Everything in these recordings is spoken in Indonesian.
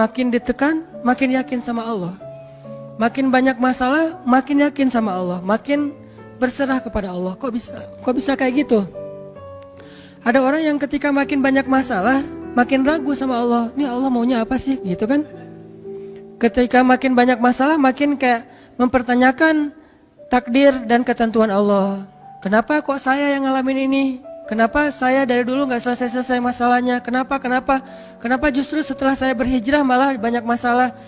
makin ditekan, makin yakin sama Allah. Makin banyak masalah, makin yakin sama Allah. Makin berserah kepada Allah. Kok bisa kayak gitu? Ada orang yang ketika makin banyak masalah, makin ragu sama Allah. Ini Allah maunya apa sih? Gitu kan? Ketika makin banyak masalah, makin kayak mempertanyakan takdir dan ketentuan Allah. Kenapa kok saya yang ngalamin ini? Kenapa saya dari dulu gak selesai-selesai masalahnya? Kenapa justru setelah saya berhijrah malah banyak masalah?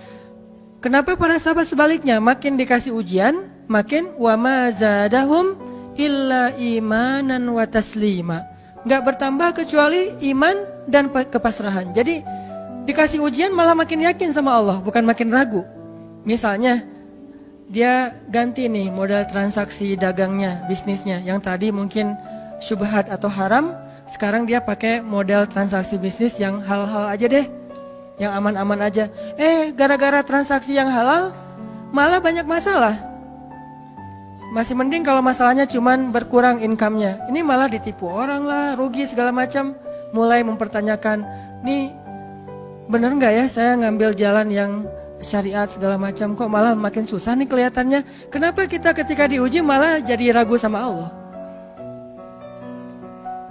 Kenapa para sahabat sebaliknya? Makin dikasih ujian, makin wa ma zadahum illa imanan wa taslima. Gak bertambah kecuali iman dan kepasrahan. Jadi dikasih ujian malah makin yakin sama Allah, bukan makin ragu. Misalnya dia ganti nih modal transaksi dagangnya, bisnisnya. Yang tadi mungkin syubhat atau haram, sekarang dia pakai model transaksi bisnis yang halal aja deh, yang aman-aman aja. Gara-gara transaksi yang halal malah banyak masalah. Masih mending kalau masalahnya cuman berkurang income-nya. Ini malah ditipu orang lah, rugi segala macam. Mulai mempertanyakan, nih bener nggak ya saya ngambil jalan yang syariat segala macam, kok malah makin susah nih kelihatannya. Kenapa kita ketika diuji malah jadi ragu sama Allah?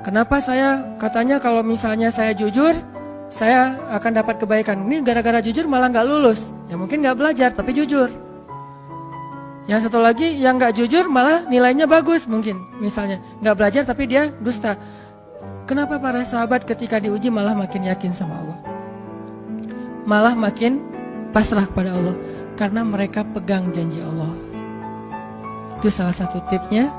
Kenapa saya katanya kalau misalnya saya jujur, saya akan dapat kebaikan. Ini gara-gara jujur malah nggak lulus. Ya mungkin nggak belajar tapi jujur. Yang satu lagi yang nggak jujur malah nilainya bagus mungkin. Misalnya nggak belajar tapi dia dusta. Kenapa para sahabat ketika diuji malah makin yakin sama Allah? Malah makin pasrah kepada Allah. Karena mereka pegang janji Allah. Itu salah satu tipsnya.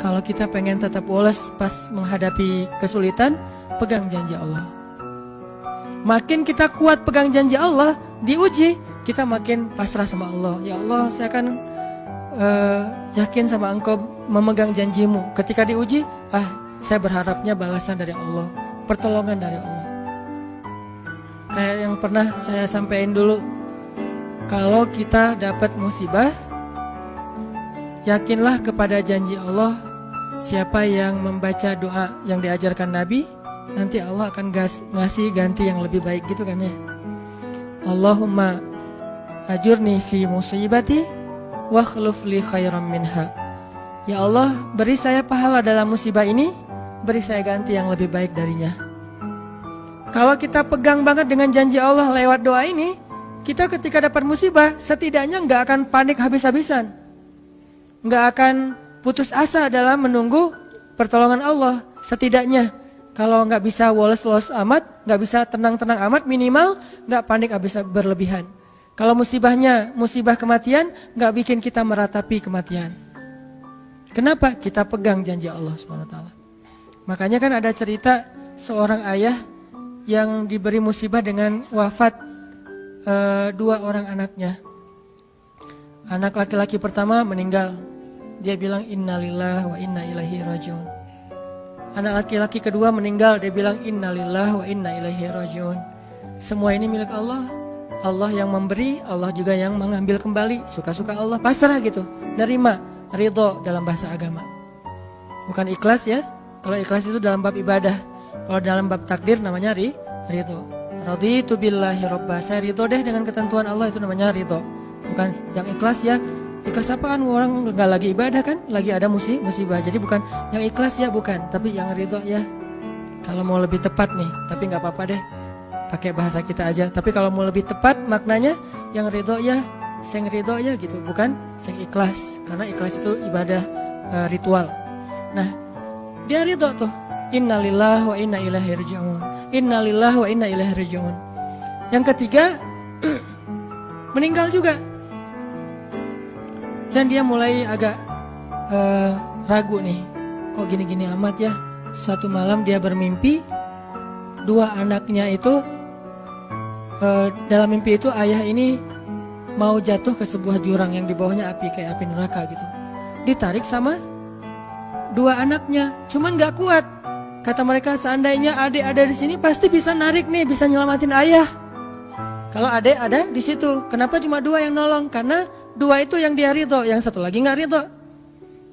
Kalau kita pengen tetap woles pas menghadapi kesulitan, pegang janji Allah. Makin kita kuat pegang janji Allah, diuji, kita makin pasrah sama Allah. Ya Allah, saya akan yakin sama Engkau memegang janjimu. Ketika diuji, saya berharapnya balasan dari Allah, pertolongan dari Allah. Kayak yang pernah saya sampaikan dulu, kalau kita dapat musibah, yakinlah kepada janji Allah. Siapa yang membaca doa yang diajarkan Nabi, nanti Allah akan ngasih ganti yang lebih baik gitu kan ya. Allahumma ajurni fi musibati wa khluf li khairam minha. Ya Allah, beri saya pahala dalam musibah ini, beri saya ganti yang lebih baik darinya. Kalau kita pegang banget dengan janji Allah lewat doa ini, kita ketika dapat musibah setidaknya nggak akan panik habis-habisan, nggak akan putus asa dalam menunggu pertolongan Allah. Setidaknya kalau nggak bisa woles-woles amat, nggak bisa tenang-tenang amat, minimal nggak panik habis berlebihan. Kalau musibahnya musibah kematian, nggak bikin kita meratapi kematian. Kenapa? Kita pegang janji Allah SWT. Makanya kan ada cerita seorang ayah yang diberi musibah dengan wafat 2 orang anaknya. Anak laki-laki pertama meninggal. Dia bilang innalillahi wa inna ilaihi rajiun. Anak laki-laki kedua meninggal, dia bilang innalillahi wa inna ilaihi rajiun. Semua ini milik Allah. Allah yang memberi, Allah juga yang mengambil kembali. Suka-suka Allah, pasrah gitu. Nerima, ridho dalam bahasa agama. Bukan ikhlas ya. Kalau ikhlas itu dalam bab ibadah. Kalau dalam bab takdir namanya ridho. Raditu billahi robba. Saya ridho deh dengan ketentuan Allah, itu namanya ridho. Bukan yang ikhlas ya. Ikhlas apaan? Orang nggak lagi ibadah kan, lagi ada musibah. Jadi bukan yang ikhlas ya, bukan, tapi yang ridho ya. Kalau mau lebih tepat nih, tapi nggak apa-apa deh, pakai bahasa kita aja. Tapi kalau mau lebih tepat maknanya, yang ridho ya, sing ridho ya gitu, bukan sing ikhlas. Karena ikhlas itu ibadah ritual. Nah, dia ridho tuh. Innalillahi wa inna ilaihi rajiun. Innalillahi wa inna ilaihi rajiun. Yang ketiga meninggal juga. Dan dia mulai agak ragu nih, kok gini-gini amat ya. Suatu malam dia bermimpi 2 anaknya itu, dalam mimpi itu ayah ini mau jatuh ke sebuah jurang yang di bawahnya api, kayak api neraka gitu. Ditarik sama 2 anaknya, cuman gak kuat. Kata mereka, seandainya adik ada di sini pasti bisa narik nih, bisa nyelamatin ayah. Kalau adik ada di situ, kenapa cuma 2 yang nolong? Karena 2 itu yang dia ridho, yang satu lagi nggak ridho.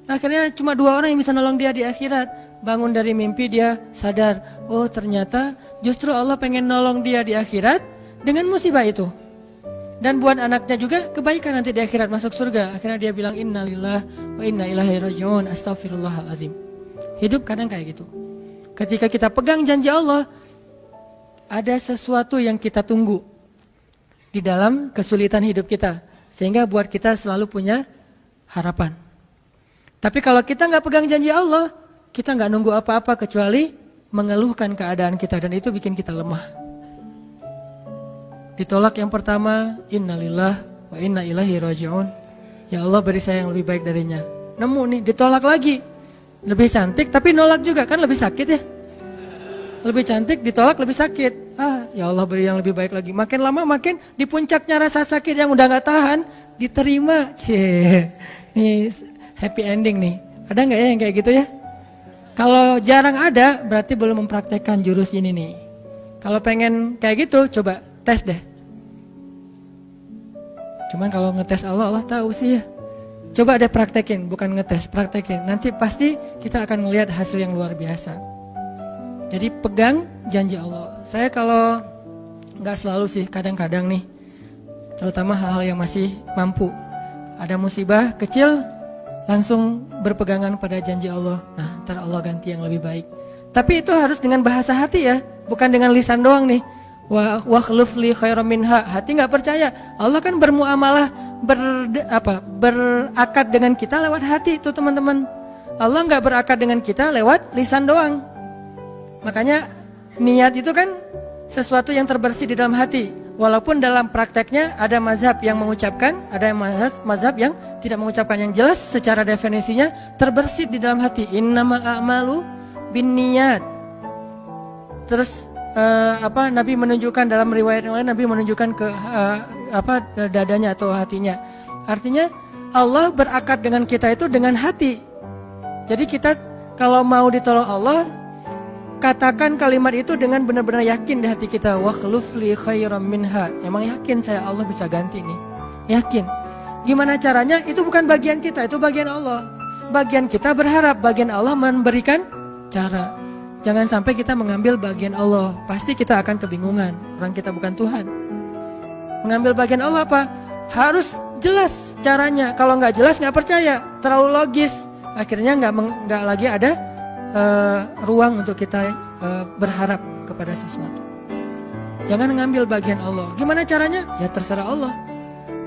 Akhirnya cuma 2 orang yang bisa nolong dia di akhirat. Bangun dari mimpi dia sadar, oh ternyata justru Allah pengen nolong dia di akhirat dengan musibah itu. Dan buat anaknya juga kebaikan nanti di akhirat masuk surga. Akhirnya dia bilang innalillah wa inna ilaihi rajiun, astaghfirullahalazim. Hidup kadang kayak gitu. Ketika kita pegang janji Allah, ada sesuatu yang kita tunggu di dalam kesulitan hidup kita, sehingga buat kita selalu punya harapan. Tapi kalau kita nggak pegang janji Allah, kita nggak nunggu apa-apa kecuali mengeluhkan keadaan kita, dan itu bikin kita lemah. Ditolak yang pertama, innalillah wa inna ilaihi rajiun. Ya Allah, beri saya yang lebih baik darinya. Nemu nih, ditolak lagi. Lebih cantik tapi nolak juga, kan lebih sakit ya. Lebih cantik ditolak lebih sakit. Ya Allah, beri yang lebih baik lagi. Makin lama makin di puncaknya rasa sakit yang udah gak tahan, diterima. Ini happy ending nih. Ada gak ya yang kayak gitu ya? Kalau jarang ada, berarti belum mempraktekkan jurus ini nih. Kalau pengen kayak gitu, coba tes deh. Cuman kalau ngetes Allah, Allah tahu sih ya. Coba deh praktekin, bukan ngetes, praktekin. Nanti pasti kita akan melihat hasil yang luar biasa. Jadi pegang janji Allah. Saya kalau nggak selalu sih, kadang-kadang nih, terutama hal-hal yang masih mampu. Ada musibah kecil, langsung berpegangan pada janji Allah. Nah, ntar Allah ganti yang lebih baik. Tapi itu harus dengan bahasa hati ya, bukan dengan lisan doang nih. Wa khluf li khairam minha. Hati nggak percaya. Allah kan bermuamalah, berakad dengan kita lewat hati itu teman-teman. Allah nggak berakad dengan kita lewat lisan doang. Makanya niat itu kan sesuatu yang terbersih di dalam hati. Walaupun dalam prakteknya ada mazhab yang mengucapkan, ada mazhab yang tidak mengucapkan. Yang jelas secara definisinya terbersih di dalam hati. Innamal a'malu binniyat. Terus Nabi menunjukkan dalam riwayat yang lain, Nabi menunjukkan ke dadanya atau hatinya. Artinya Allah berakad dengan kita itu dengan hati. Jadi kita kalau mau ditolong Allah, katakan kalimat itu dengan benar-benar yakin di hati kita. Wa khluf li khairam minha. Emang yakin saya Allah bisa ganti nih. Yakin. Gimana caranya? Itu bukan bagian kita, itu bagian Allah. Bagian kita berharap, bagian Allah memberikan cara. Jangan sampai kita mengambil bagian Allah. Pasti kita akan kebingungan. Orang kita bukan Tuhan. Mengambil bagian Allah apa? Harus jelas caranya. Kalau nggak jelas nggak percaya. Terlalu logis. Akhirnya nggak lagi ada ruang untuk kita berharap kepada sesuatu. Jangan mengambil bagian Allah. Gimana caranya? Ya terserah Allah.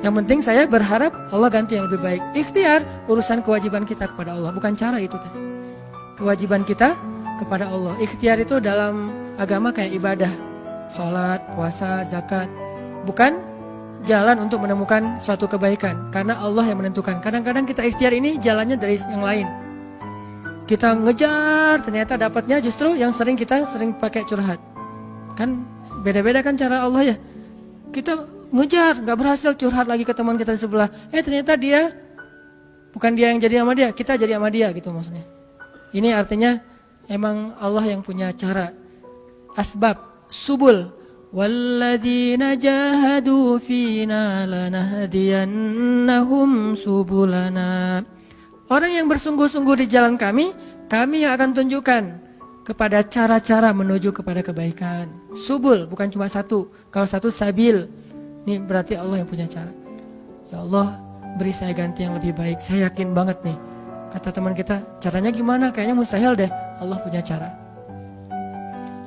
Yang penting saya berharap Allah ganti yang lebih baik. Ikhtiar urusan kewajiban kita kepada Allah. Bukan cara itu. Kewajiban kita kepada Allah. Ikhtiar itu dalam agama kayak ibadah, sholat, puasa, zakat. Bukan jalan untuk menemukan suatu kebaikan, karena Allah yang menentukan. Kadang-kadang kita ikhtiar ini jalannya dari yang lain. Kita ngejar, ternyata dapatnya justru yang kita sering pakai curhat. Kan beda-beda kan cara Allah ya. Kita ngejar, gak berhasil, curhat lagi ke teman kita di sebelah. Ternyata dia, bukan dia yang jadi sama dia, kita jadi sama dia gitu maksudnya. Ini artinya emang Allah yang punya cara, asbab, subul. Walladzina jahadu fina lanahdiyannahum subulana. Orang yang bersungguh-sungguh di jalan kami yang akan tunjukkan kepada cara-cara menuju kepada kebaikan. Subul, bukan cuma satu. Kalau satu sabil, ini berarti Allah yang punya cara. Ya Allah, beri saya ganti yang lebih baik. Saya yakin banget nih. Kata teman kita, caranya gimana? Kayaknya mustahil deh. Allah punya cara.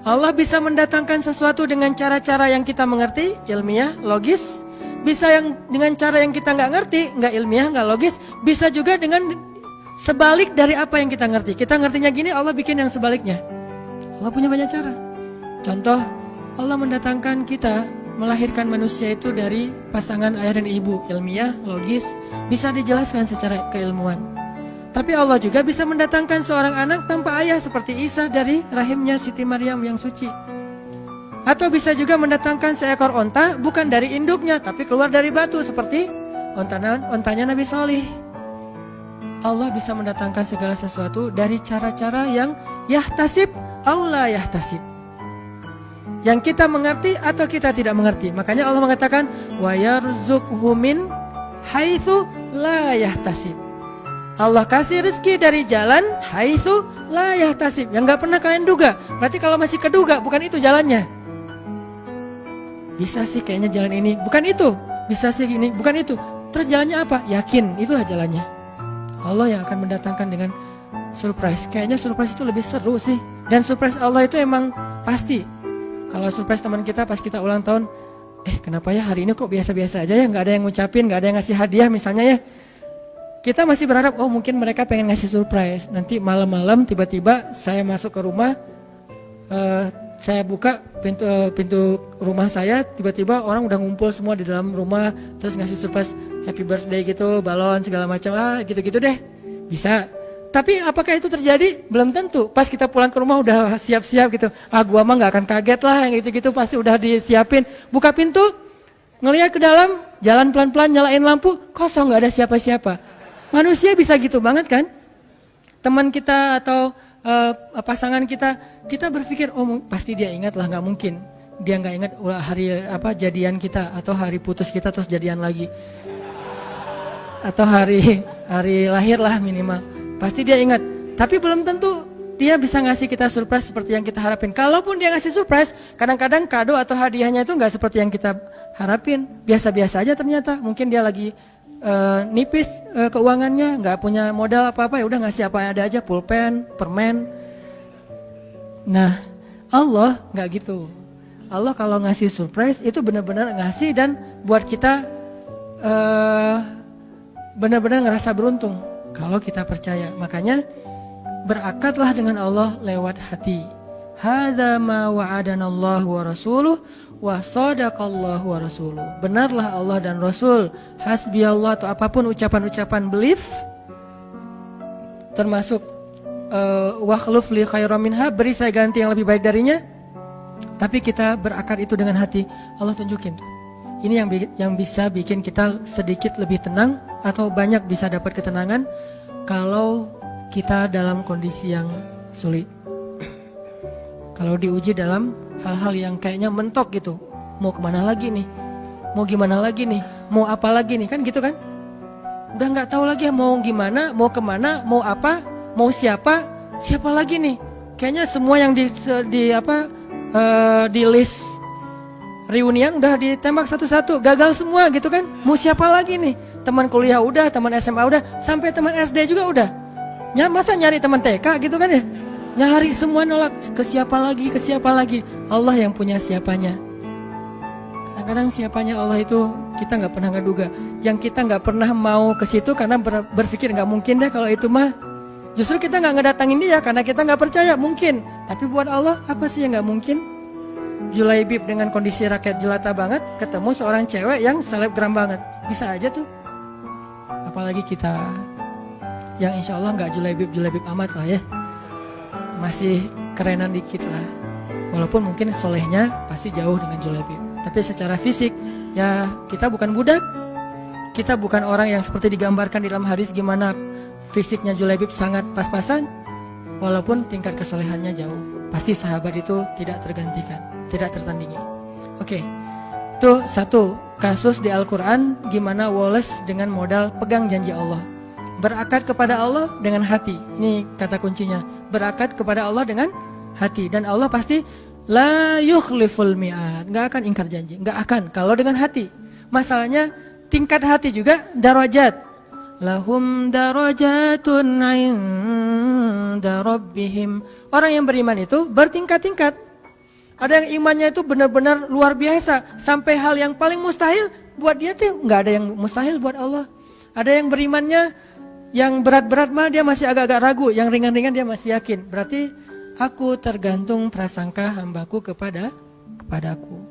Allah bisa mendatangkan sesuatu dengan cara-cara yang kita mengerti, ilmiah, logis. Bisa yang dengan cara yang kita nggak ngerti, nggak ilmiah, nggak logis. Bisa juga dengan sebalik dari apa yang kita ngerti. Kita ngertinya gini, Allah bikin yang sebaliknya. Allah punya banyak cara. Contoh, Allah mendatangkan kita, melahirkan manusia itu dari pasangan ayah dan ibu. Ilmiah, logis, bisa dijelaskan secara keilmuan. Tapi Allah juga bisa mendatangkan seorang anak tanpa ayah seperti Isa dari rahimnya Siti Maryam yang suci. Atau bisa juga mendatangkan seekor onta bukan dari induknya tapi keluar dari batu seperti ontanya Nabi Solih. Allah bisa mendatangkan segala sesuatu dari cara-cara yang yahtasib aw la yahtasib. Yang kita mengerti atau kita tidak mengerti. Makanya Allah mengatakan wa yarzuqhu min haitsu la yahtasib. Allah kasih rezeki dari jalan haitsu la yahtasib, yang gak pernah kalian duga. Berarti kalau masih keduga, bukan itu jalannya. bisa sih kayaknya jalan ini, bukan itu. Bisa sih ini, bukan itu. Terus jalannya apa? Yakin, itulah jalannya. Allah yang akan mendatangkan dengan surprise. Kayaknya surprise itu lebih seru sih. Dan surprise Allah itu emang pasti. Kalau surprise teman kita pas kita ulang tahun, kenapa ya hari ini kok biasa-biasa aja ya, nggak ada yang ngucapin, nggak ada yang ngasih hadiah misalnya ya. Kita masih berharap, mungkin mereka pengen ngasih surprise. Nanti malam-malam tiba-tiba saya masuk ke rumah, saya buka pintu rumah saya, tiba-tiba orang udah ngumpul semua di dalam rumah, terus ngasih surprise happy birthday gitu, balon segala macam, gitu-gitu deh. Bisa. Tapi apakah itu terjadi? Belum tentu. Pas kita pulang ke rumah udah siap-siap gitu. Gua mah nggak akan kaget lah, yang gitu-gitu pasti udah disiapin. Buka pintu, ngelihat ke dalam, jalan pelan-pelan, nyalain lampu, kosong, nggak ada siapa-siapa. Manusia bisa gitu banget kan? Teman kita atau pasangan kita berpikir, pasti dia ingat lah, nggak mungkin dia nggak ingat hari jadian kita atau hari putus kita terus jadian lagi, atau hari lahir lah minimal, pasti dia ingat. Tapi belum tentu dia bisa ngasih kita surprise seperti yang kita harapin. Kalaupun dia ngasih surprise, kadang-kadang kado atau hadiahnya itu nggak seperti yang kita harapin, biasa-biasa aja ternyata. Mungkin dia lagi nipis keuangannya, nggak punya modal apa-apa, ya udah ngasih apa yang ada aja, pulpen, permen. Nah, Allah nggak gitu. Allah kalau ngasih surprise itu benar-benar ngasih dan buat kita benar-benar ngerasa beruntung kalau kita percaya. Makanya berakatlah dengan Allah lewat hati. Hadza ma wa'adanallahu wa rasuluh wa sadaqallahu wa rasuluh. Benarlah Allah dan Rasul. Hasbiyallah atau apapun ucapan-ucapan belief, termasuk wakhluf li khairam minha, beri saya ganti yang lebih baik darinya. Tapi kita berakar itu dengan hati. Allah tunjukin tuh. Ini yang bisa bikin kita sedikit lebih tenang atau banyak bisa dapat ketenangan kalau kita dalam kondisi yang sulit. Kalau diuji dalam hal-hal yang kayaknya mentok gitu, mau kemana lagi nih, mau gimana lagi nih, mau apa lagi nih, kan gitu kan? Udah nggak tahu lagi mau gimana, mau kemana, mau apa, mau siapa lagi nih? Kayaknya semua yang di list reunian udah ditembak satu-satu, gagal semua gitu kan? Mau siapa lagi nih? Teman kuliah udah, teman SMA udah, sampai teman SD juga udah. Masa nyari teman TK gitu kan ya? Nyari semua nolak, ke siapa lagi? Allah yang punya siapanya. Kadang-kadang siapanya Allah itu kita nggak pernah ngeduga. Yang kita nggak pernah mau ke situ karena berpikir nggak mungkin deh kalau itu mah. Justru kita nggak ngedatangin dia karena kita nggak percaya mungkin. Tapi buat Allah apa sih yang nggak mungkin? Julaibib dengan kondisi rakyat jelata banget ketemu seorang cewek yang selebgram banget, bisa aja tuh. Apalagi kita yang insya Allah nggak julaibib amat lah ya. Masih kerenan dikit lah. Walaupun mungkin solehnya pasti jauh dengan Julaibib. Tapi secara fisik ya kita bukan budak. Kita bukan orang yang seperti digambarkan di dalam hadis gimana fisiknya Julaibib sangat pas-pasan. Walaupun tingkat kesolehannya jauh. Pasti sahabat itu tidak tergantikan, tidak tertandingi. Oke. Itu satu kasus di Al-Quran gimana Wallace dengan modal pegang janji Allah. Berakad kepada Allah dengan hati. Ini kata kuncinya. Berakad kepada Allah dengan hati. Dan Allah pasti la yukhliful mi'ad. Gak akan ingkar janji. Gak akan. Kalau dengan hati. Masalahnya tingkat hati juga darajat. Lahum darajatun inda rabbihim. Orang yang beriman itu bertingkat-tingkat. Ada yang imannya itu benar-benar luar biasa. Sampai hal yang paling mustahil buat dia tuh gak ada yang mustahil buat Allah. Ada yang berimannya yang berat-berat mah dia masih agak-agak ragu, yang ringan-ringan dia masih yakin. Berarti aku tergantung prasangka hambaku kepadaku.